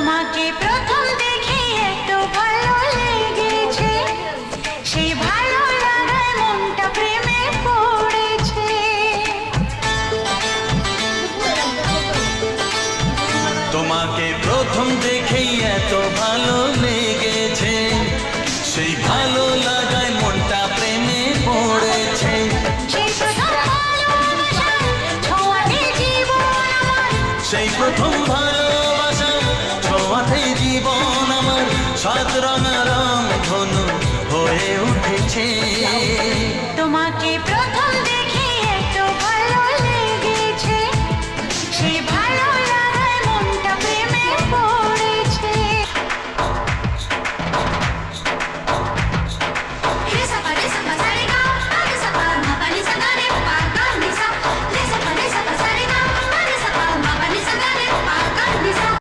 তোমাকে প্রথম দেখে এত ভালো লেগেছে, সেই ভালো লাগায় মনটা প্রেমে পড়েছে। তোমাকে প্রথম দেখেই এত ভালো লেগেছে, সেই ভালো